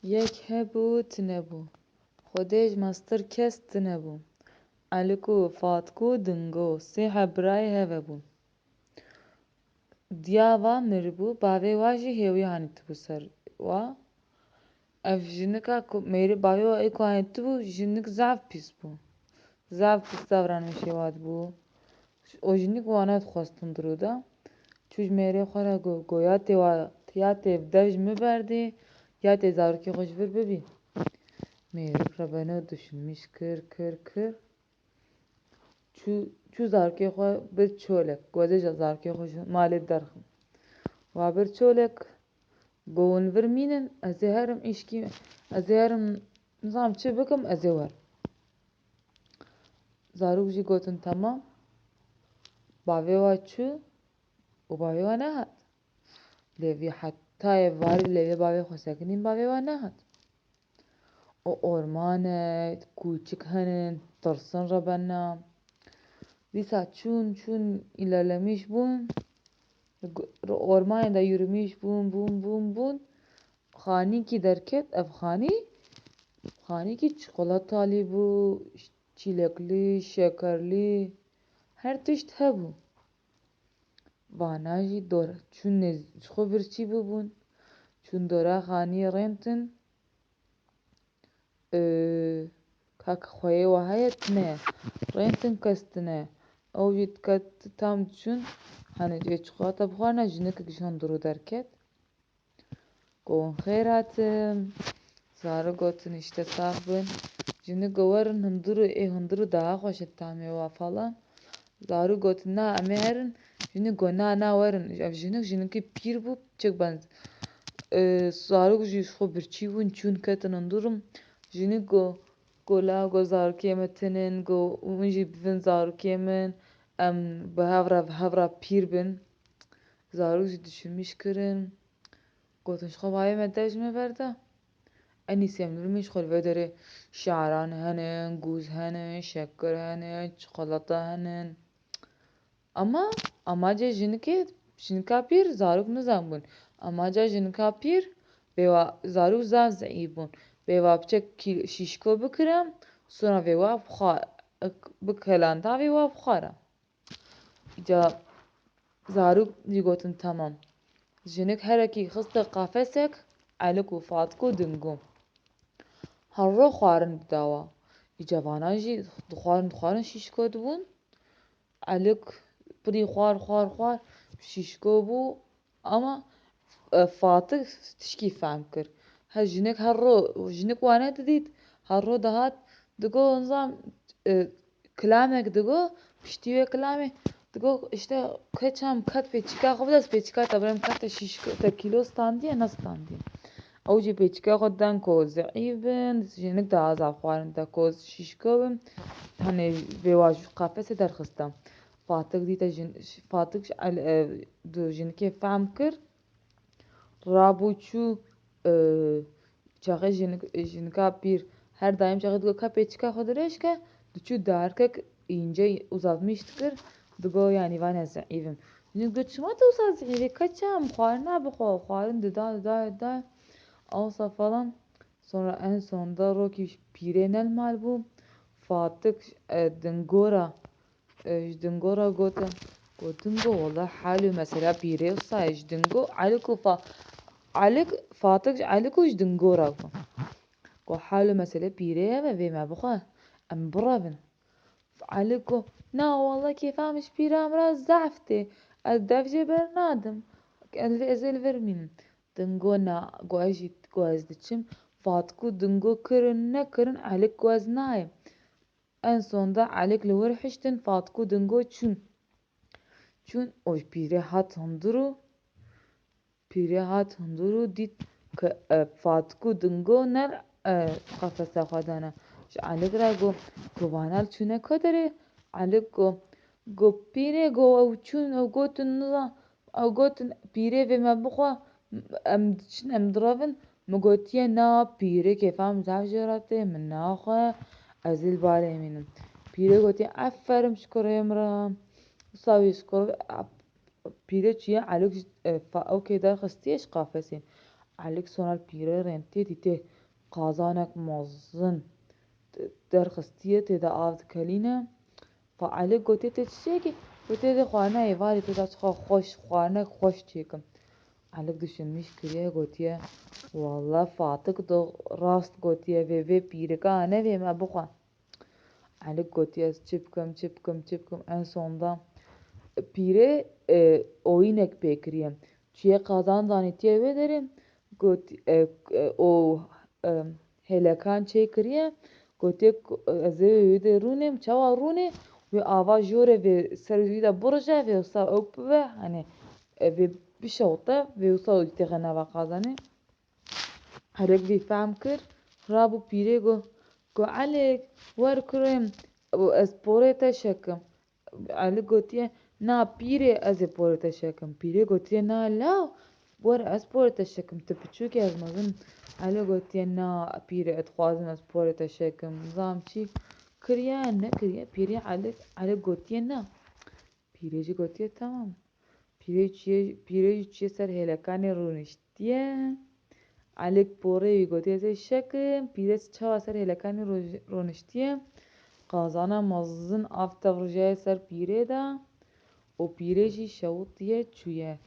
یەک هەبوو تنەبوو، خودێش مەستر کەس تنەبوو، عەلیک و فاتک و دنگۆ سێ هەبرای هەڤەبوون. دیا miribû bavê wa jî hêwî hanîtibû ser wa. Ev jinika ku mêrî bavê wa êko hanîtibû jinik zaf pîs bû. Zaf pîstavran mişê wa dibû. O jinik wana dixwastin dirû da. Çû ji mêrê xwe re got ya têv dev ji min berdê ya tê zarokê xwe ji vir bibî. Mêrik re beno düşünmüş kir. Çû zarokê xwe bir çolek gwezê zarokê xwe ji malê derxin. Wa bir çolek got hûn vir mînin ez ê herim îşkî ez ê herim nizanim çi bikim ez ê werim. Zarok jî gotin temam. Bavê wa çû û bavê wa nehat. Lêvî hetayê varî lêvî bavê xwe sekinîn bavê wa nehat. O ormanê kûçik henin tirsin re bena. Dîsa çûn îlerlemiş bûn li ormanê de yürümüş bûn xanîkî derket ev xanîkî çikolatalî bû, çîleklî, şekerlî her tişt hebû. Vana jî çûn ji xwe birçî bibûn çûn dora xaniyê rêntin ka xweyê wa heye tune ye rêntin kes tune ye. Ew jî tam diçûn henê çikolata bixwarin jinikek ji hin dirû derket. Got hûn xêr hatin. Zarok gotin îşte saf bin. Jinik got werin hundir û daha xweş e tamê wa falan. Zarok gotin na em ê herin. Jinik got na werin. Ev jinik jinikî pîr bû piçik benz. Zarok jî ji xwe birçî bûn çûn ketin hundir û jinik got la zarokê me tinin hûn jî bivin zarokê min em bi hevra pîr bin. Zarok jî düşünmüş kirin. Gotin ji xwe bavê me dev ji min berda. En îsî em li vir ji xwe li vê derê şeran henin, gûz henin, şeker henin, çikolata henin. Ama amaca jinika pîr zarok nizanibûn. Amaca jinika pîr zarok zaf zeîf bûn. Vê wa piçek şîşko bikirin sonra vê wa bikeland vê wa bixwara. Îca zarok jî gotin temam. Jinik herekî xiste qafesek عەلیک û fatik û dingû. Her ro xwarin dida wa. Îca vanan jî dixwarin şîşko dibûn. عەلیک pirî xwar şîşko bû ama fatik tişkî fehm kir. Jinik wan nedidît her ro dihat digot nizanim kilamek digot piştî wê kilamê digot îşte keçam ket pêçika xwe bide ez pêçika te birêm te kîlo standiye ne standiye. Ew jî pêçika xwe didan ku zeîf bin jinik daha zaf xwarin dida ku şîşko bin henê vê wa ji qafesê derxiste. Fatik dîte jinikê fehm kir rabû çû çaxê jinika pîr her daîm çaxê digot ke pêçika xwe dirêj ke diçû derkek înce uzatmış dikir digot yanî vanê zeîf im. Jinik got çima tu wisa zeîf î keçam xwarina bixwe xwarin dida awsa falan. Sonra en sonunda rokî pîrê nel mal bû. Fatik ji dingora gotin dingo walla helû mesela pîrê wisa ye ji dingo fatik ji عەلیک û ji dingora got. Got helû mesela pîrê heve vê me bixwe em birevin. عەلیک got na walla kêfa min ji pîra me re zef tê ez dev jê bernadim ez ê li vir mînim. Dingo na got ez diçim. Fatik û dingo kirin عەلیک got ez nayêm. En sonunda عەلیک li wir hiştin fatik û dingo çûn. O ji pîrê hat hundir û dît ku fatik û dingo nel qefesa xwe dane. Ji عەلیک re got vana li çûne ku derê. عەلیک got pîrê ew çûn ew gotin pîrê vê me bixwe em diçin em direvin min gotiye na pîrê kêfa min zaf jê re tê min naxe ez ê li balê mînim. Pîrê gotiye eferin pişkirê me re wisa pîrê çûye عەلیک ew kê derxistiye ji qefesê. علیک سونال پیره رنتی دیده قازانک مازن درخستیه تدا آفد کلینه فعلیک گوته تشکی گوته ده خوانه ایواری تدا چخوا خوش خوانه خوش چیکم علیک düşünmüş kiriye gotiye valla fatık da rast gotiye ve pire kane ve me bukhan علیک gotiye çıpkım en sonunda pire oyunek bekriyem çiye kazan danitiye ve derim got o helekan çekriye gotiye ze de runem çava rune ve ava jore ve servida burja ve usa op ve hani ve bir şota ve usa üstegene ve kazanı هرك بيفهم كر رابو بيريغو جو عليك وركرم اسبوريتا شكم عليك قوتيه نا بيري ازبوريتا شكم بيري قوتيه نا لا ور اسبوريتا شكم تبتشوكي ازمزن عليك قوتيه نا بيري اتخوازن اسبوريتا شكم نظام شي كريا نه كريا بيري عليك قوتيه نا بيري جي قوتيه تمام بيري چي سر هلكاني رونشتيه عليك بوري قوتيه زي شكم بيرس چاو سر هلكاني رونشتيه قازانا مزن افتا ورجای سر پیره دا و پیره جی شوطیه چویه